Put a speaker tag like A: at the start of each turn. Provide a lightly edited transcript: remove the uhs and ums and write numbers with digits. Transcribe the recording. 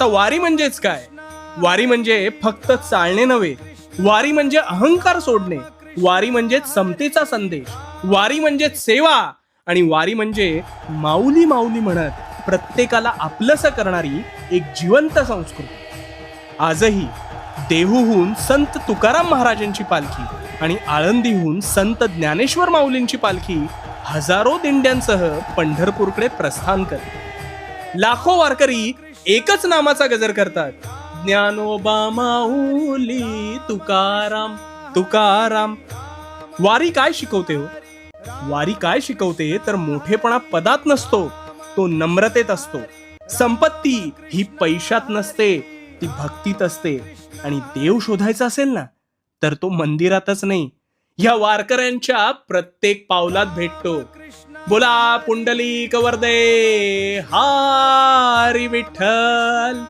A: आता वारी म्हणजेच काय? वारी म्हणजे फक्त चालणे नव्हे, वारी म्हणजे अहंकार सोडणे, वारी म्हणजे समतेचा संदेश, वारी म्हणजे सेवा, आणि वारी म्हणजे माऊली माऊली म्हणत प्रत्येकाला आपलंसं करणारी एक जिवंत संस्कृती. आजही देहूहून संत तुकाराम महाराजांची पालखी आणि आळंदीहून संत ज्ञानेश्वर माऊलींची पालखी हजारो दिंड्यांसह पंढरपूरकडे प्रस्थान करते. लाखो वारकरी एकच नामाचा गजर करतात, ज्ञानोबा माऊली तुकाराम तुकाराम. वारी काय शिकवते हो? वारी काय शिकवते तर मोठेपणा पदात नसतो, तो नम्रतेत असतो. संपत्ती ही पैशात नसते, ती भक्तीत असते. आणि देव शोधायचा असेल ना, तर तो मंदिरातच नाही, या वारकऱ्यांच्या प्रत्येक पावलात भेटतो. बोला पुंडलिक वरदे हरी विठ्ठल.